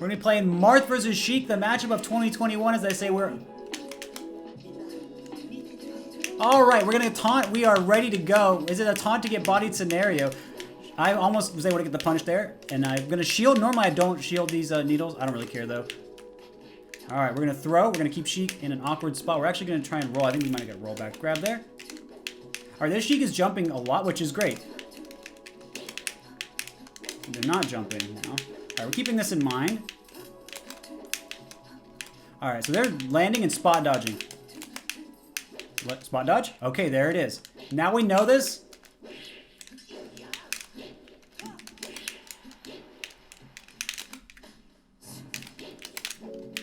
We're going to be playing Marth versus Sheik, the matchup of 2021, as I say. Alright, we're going to taunt. We are ready to go. Is it a taunt to get bodied scenario? I almost was able to get the punch there. And I'm going to shield. Normally I don't shield these needles. I don't really care though. Alright, we're going to throw. We're going to keep Sheik in an awkward spot. We're actually going to try and roll. I think we might get a roll back grab there. Alright, this Sheik is jumping a lot, which is great. They're not jumping now. Alright, we're keeping this in mind. Alright, so they're landing and spot dodging. What? Spot dodge? Okay, there it is. Now we know this.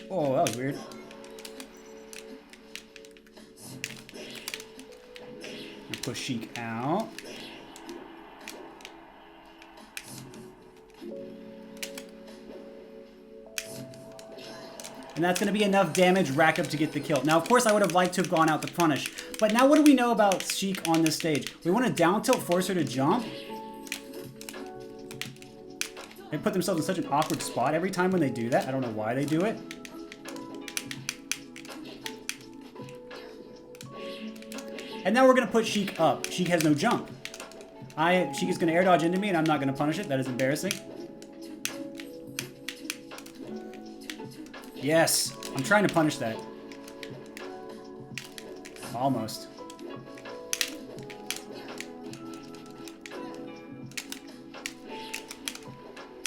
Oh, that was weird. Push Sheik out. And that's going to be enough damage rack up to get the kill. Now, of course, I would have liked to have gone out to punish. But now what do we know about Sheik on this stage? We want to down tilt, force her to jump. They put themselves in such an awkward spot every time when they do that. I don't know why they do it. And now we're going to put Sheik up. Sheik has no jump. Sheik is going to air dodge into me, and I'm not going to punish it. That is embarrassing. Yes. I'm trying to punish that. Almost.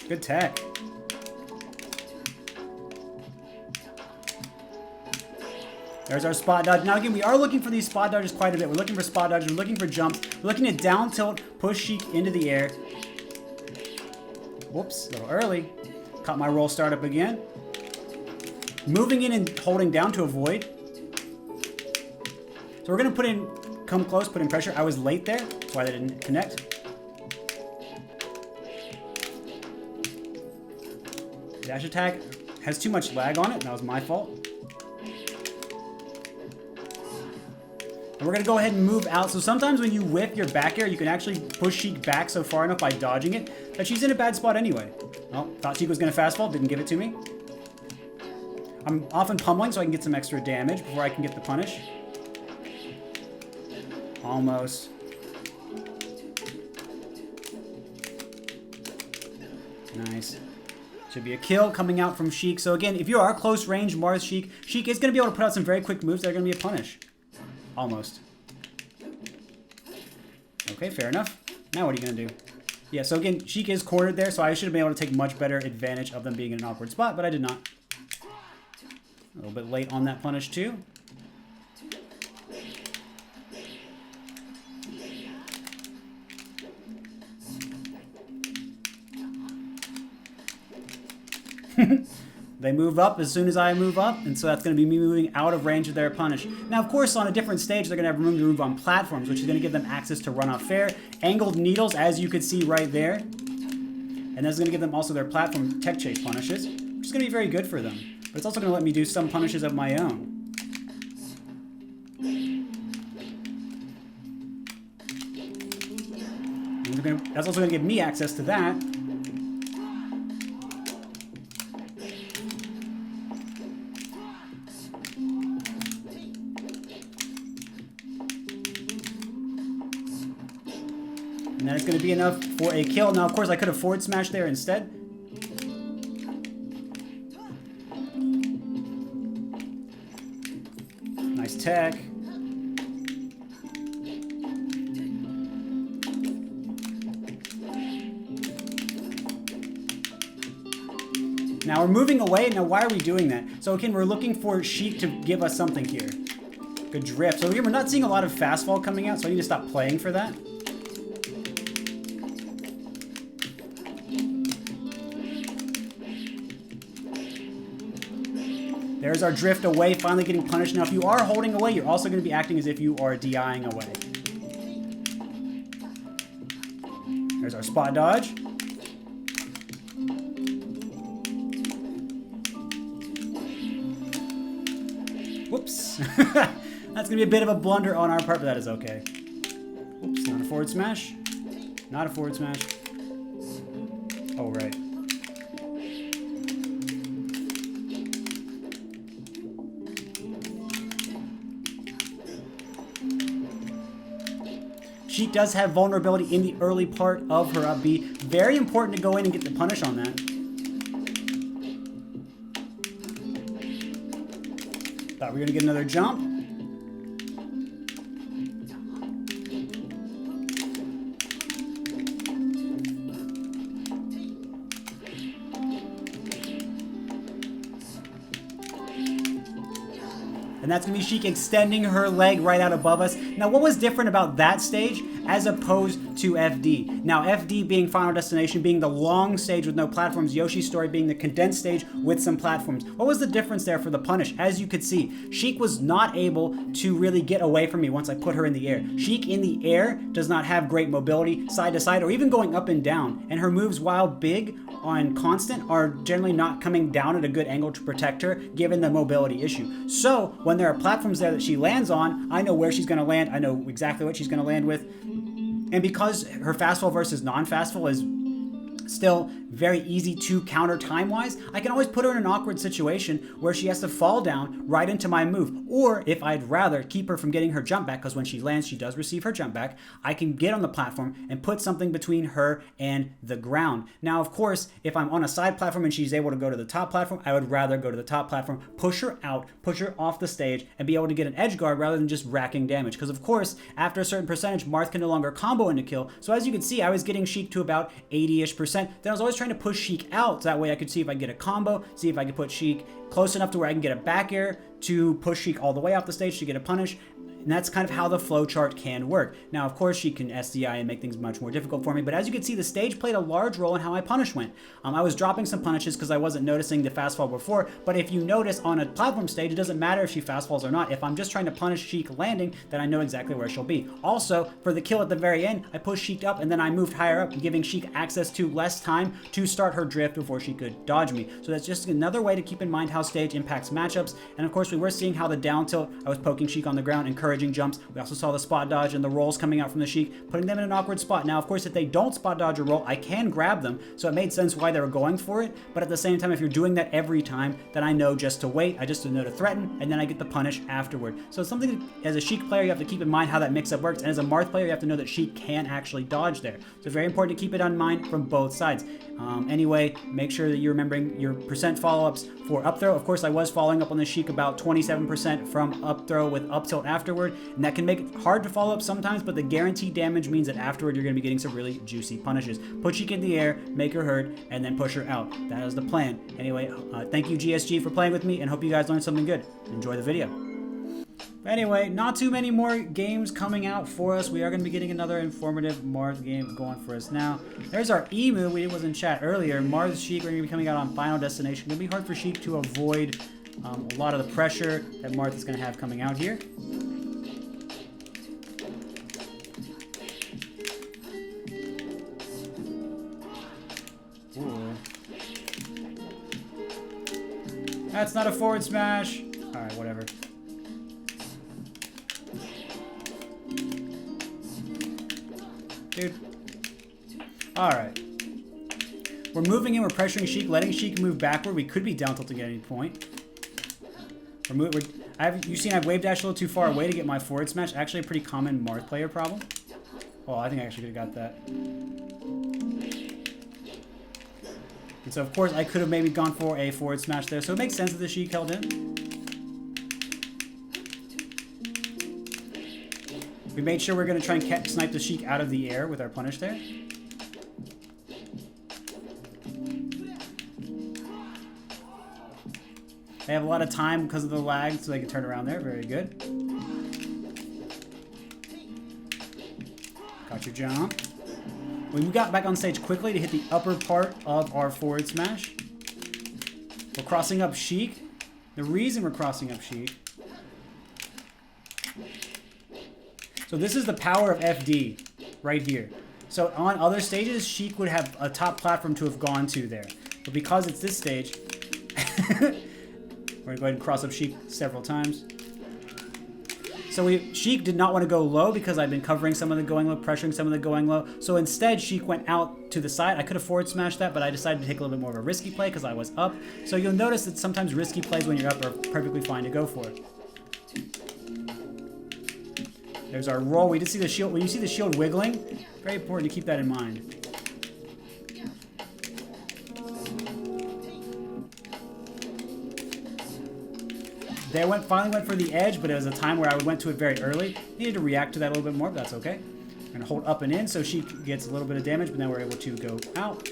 Good tech. There's our spot dodge. Now again, we are looking for these spot dodges quite a bit. We're looking for spot dodges. We're looking for jumps. We're looking at down tilt, push Sheik into the air. Whoops, a little early. Caught my roll startup again. Moving in and holding down to avoid. So we're going to come close, put in pressure. I was late there. That's why they didn't connect. Dash attack has too much lag on it. That was my fault. And we're going to go ahead and move out. So sometimes when you whip your back air, you can actually push Sheik back so far enough by dodging it that she's in a bad spot anyway. Oh, thought Sheik was going to fast fall. Didn't give it to me. I'm often pummeling so I can get some extra damage before I can get the punish. Almost. Nice. Should be a kill coming out from Sheik. So again, if you are close range Marth Sheik, Sheik is going to be able to put out some very quick moves that are going to be a punish. Almost. Okay, fair enough. Now what are you going to do? Yeah, so again, Sheik is cornered there, so I should have been able to take much better advantage of them being in an awkward spot, but I did not. A little bit late on that punish too. They move up as soon as I move up, and so that's going to be me moving out of range of their punish. Now, of course, on a different stage, they're going to have room to move on platforms, which is going to give them access to run off fair. Angled needles, as you could see right there. And that's going to give them also their platform tech chase punishes, which is going to be very good for them. But it's also going to let me do some punishes of my own. That's also going to give me access to that. And that's going to be enough for a kill. Now, of course, I could have forward smashed there instead. Nice tech. Now we're moving away. Now, why are we doing that? So again, we're looking for Sheik to give us something here. Good drift. So again, we're not seeing a lot of fast fall coming out, so I need to stop playing for that. There's our drift away, finally getting punished. Now, if you are holding away, you're also going to be acting as if you are DIing away. There's our spot dodge. Whoops. That's going to be a bit of a blunder on our part, but that is okay. Oops, not a forward smash. Not a forward smash. Oh, right. Sheik does have vulnerability in the early part of her up B. Very important to go in and get the punish on that. Thought we were going to get another jump. And that's going to be Sheik extending her leg right out above us. Now, what was different about that stage as opposed to FD? Now, FD being Final Destination, being the long stage with no platforms, Yoshi's Story being the condensed stage with some platforms. What was the difference there for the punish? As you could see, Sheik was not able to really get away from me once I put her in the air. Sheik in the air does not have great mobility side to side or even going up and down. And her moves, while big on constant, are generally not coming down at a good angle to protect her given the mobility issue. So when there are platforms there that she lands on, I know where she's going to land. I know exactly what she's going to land with. And because her fast fall versus non-fast fall is still very easy to counter time-wise, I can always put her in an awkward situation where she has to fall down right into my move. Or if I'd rather keep her from getting her jump back, because when she lands, she does receive her jump back, I can get on the platform and put something between her and the ground. Now, of course, if I'm on a side platform and she's able to go to the top platform, I would rather go to the top platform, push her out, push her off the stage, and be able to get an edge guard rather than just racking damage. Because, of course, after a certain percentage, Marth can no longer combo into kill. So as you can see, I was getting Sheik to about 80-ish%. Then I was always trying to push Sheik out, so that way I could see if I could get a combo, see if I could put Sheik close enough to where I can get a back air to push Sheik all the way off the stage to get a punish. And that's kind of how the flow chart can work. Now, of course, she can SDI and make things much more difficult for me, but as you can see, the stage played a large role in how my punish went. I was dropping some punishes because I wasn't noticing the fast fall before, but if you notice on a platform stage, it doesn't matter if she fast falls or not. If I'm just trying to punish Sheik landing, then I know exactly where she'll be. Also, for the kill at the very end, I pushed Sheik up and then I moved higher up, giving Sheik access to less time to start her drift before she could dodge me. So that's just another way to keep in mind how stage impacts matchups. And of course, we were seeing how the down tilt, I was poking Sheik on the ground, encouraging jumps. We also saw the spot dodge and the rolls coming out from the Sheik, putting them in an awkward spot. Now, of course, if they don't spot dodge or roll, I can grab them, so it made sense why they were going for it. But at the same time, if you're doing that every time, then I know just to wait, I just know to threaten, and then I get the punish afterward. So it's something that, as a Sheik player, you have to keep in mind how that mix-up works, and as a Marth player, you have to know that Sheik can actually dodge there. So it's very important to keep it in mind from both sides. Anyway, make sure that you're remembering your percent follow-ups for up throw. Of course, I was following up on the Sheik about 27% from up throw with up tilt afterward, and that can make it hard to follow up sometimes, but the guaranteed damage means that afterward you're going to be getting some really juicy punishes. Put Sheik in the air, make her hurt, and then push her out. That is the plan. Anyway, thank you GSG for playing with me, and hope you guys learned something good. Enjoy the video. Anyway, not too many more games coming out for us. We are going to be getting another informative Marth game going for us now. There's our E move. We was in chat earlier. Marth Sheik are going to be coming out on Final Destination. It's going to be hard for Sheik to avoid a lot of the pressure that Marth is going to have coming out here. Ooh. That's not a forward smash. Alright, whatever. Dude. Alright. We're moving in, we're pressuring Sheik, letting Sheik move backward. We could be down tilting at any point. You've seen I've wave dashed a little too far away to get my forward smash. Actually a pretty common Marth player problem. Well, I think I actually could have got that. And so of course I could have maybe gone for a forward smash there. So it makes sense that the Sheik held in. We made sure we're going to try and snipe the Sheik out of the air with our punish there. They have a lot of time because of the lag, so they can turn around there. Very good. Got your jump. We got back on stage quickly to hit the upper part of our forward smash. We're crossing up Sheik. The reason we're crossing up Sheik. So this is the power of FD right here. So on other stages, Sheik would have a top platform to have gone to there. But because it's this stage, we're going to go ahead and cross up Sheik several times. So Sheik did not want to go low because I've been covering some of the going low, pressuring some of the going low. So instead, Sheik went out to the side. I could have forward smashed that, but I decided to take a little bit more of a risky play because I was up. So you'll notice that sometimes risky plays when you're up are perfectly fine to go for. There's our roll. We did see the shield. When you see the shield wiggling, very important to keep that in mind. They finally went for the edge, but it was a time where I went to it very early. Needed to react to that a little bit more, but that's okay. I'm going to hold up and in so she gets a little bit of damage, but now we're able to go out.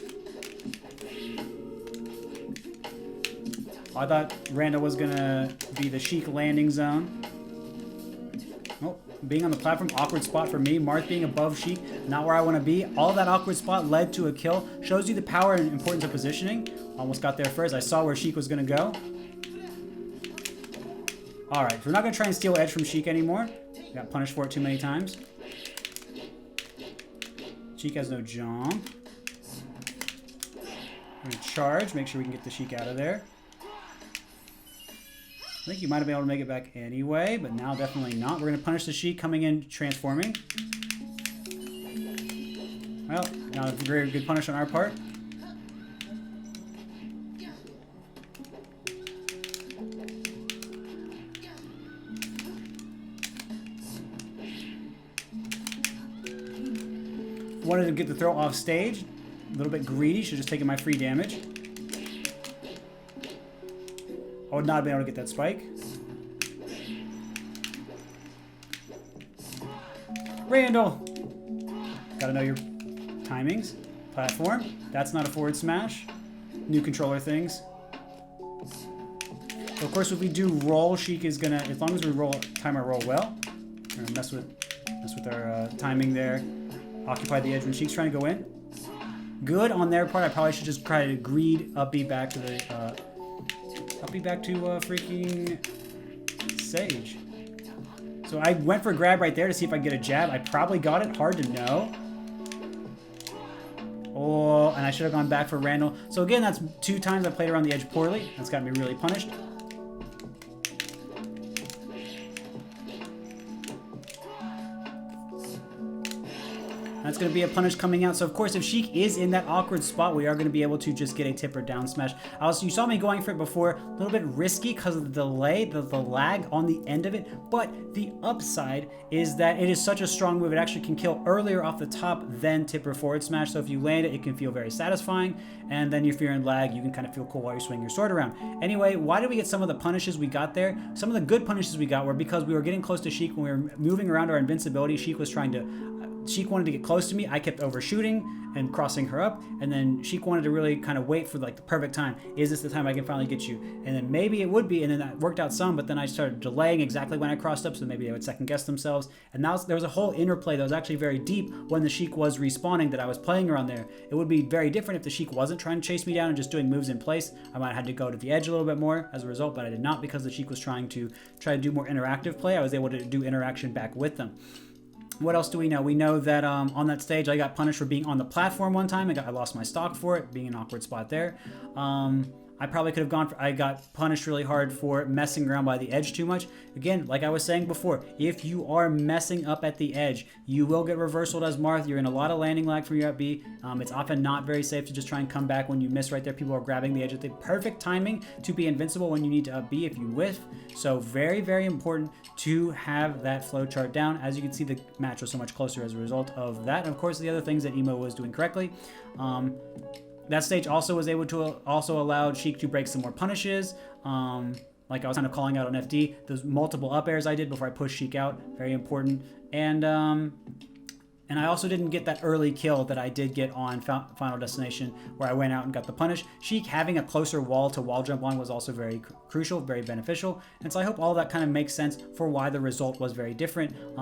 I thought Randall was going to be the Sheik landing zone. Oh, being on the platform, awkward spot for me. Marth being above Sheik, not where I want to be. All that awkward spot led to a kill. Shows you the power and importance of positioning. Almost got there first. I saw where Sheik was going to go. Alright, we're not going to try and steal edge from Sheik anymore. Got punished for it too many times. Sheik has no jump. We're going to charge, make sure we can get the Sheik out of there. I think you might have been able to make it back anyway, but now definitely not. We're going to punish the Sheik coming in, transforming. Well, not a very good punish on our part. Wanted to get the throw off stage. A little bit greedy. Should have just taken my free damage. I would not have been able to get that spike. Randall! Gotta know your timings. Platform. That's not a forward smash. New controller things. So of course, if we do roll, Sheik is gonna, as long as we time our roll well, we're gonna mess with our timing there. Occupy the edge when Sheik's trying to go in. Good on their part. I probably should just try to greed up B back to the freaking Sage. So I went for a grab right there to see if I could get a jab. I probably got it. Hard to know. Oh, and I should have gone back for Randall. So again, that's 2 times I played around the edge poorly. That's got me really punished. That's going to be a punish coming out. So, of course, if Sheik is in that awkward spot, we are going to be able to just get a tipper down smash. Also, you saw me going for it before. A little bit risky because of the delay, the lag on the end of it. But the upside is that it is such a strong move. It actually can kill earlier off the top than tipper forward smash. So if you land it, it can feel very satisfying. And then if you're in lag, you can kind of feel cool while you're swinging your sword around. Anyway, why did we get some of the punishes we got there? Some of the good punishes we got were because we were getting close to Sheik when we were moving around our invincibility. Sheik wanted to get close to me. I kept overshooting and crossing her up, and then Sheik wanted to really kind of wait for like the perfect time. Is this the time I can finally get you? And then maybe it would be, and then that worked out some, but then I started delaying exactly when I crossed up, so maybe they would second guess themselves. And now there was a whole interplay that was actually very deep when the Sheik was respawning that I was playing around there. It would be very different if the Sheik wasn't trying to chase me down and just doing moves in place. I might have had to go to the edge a little bit more as a result, but I did not, because the Sheik was trying to do more interactive play. I was able to do interaction back with them. What else do we know? We know that on that stage, I got punished for being on the platform one time. I lost my stock for it, being an awkward spot there. I probably could have gone for, I got punished really hard for messing around by the edge too much. Again, like I was saying before, if you are messing up at the edge, you will get reversaled as Marth. You're in a lot of landing lag from your up B. It's often not very safe to just try and come back when you miss right there. People are grabbing the edge at the perfect timing to be invincible when you need to up B if you whiff. So very, very important to have that flow chart down. As you can see, the match was so much closer as a result of that. And of course, the other things that Emo was doing correctly. That stage also was able to allow Sheik to break some more punishes. Like I was kind of calling out on FD, those multiple up airs I did before I pushed Sheik out, very important. And I also didn't get that early kill that I did get on Final Destination, where I went out and got the punish. Sheik having a closer wall to wall jump on was also very crucial, very beneficial. And so I hope all that kind of makes sense for why the result was very different. A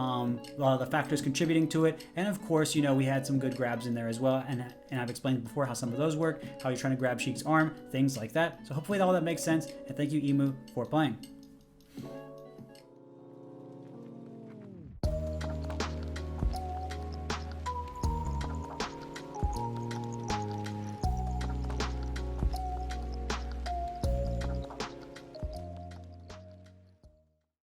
lot of the factors contributing to it. And of course, you know, we had some good grabs in there as well. And I've explained before how some of those work, how you're trying to grab Sheik's arm, things like that. So hopefully all that makes sense. And thank you, Emu, for playing.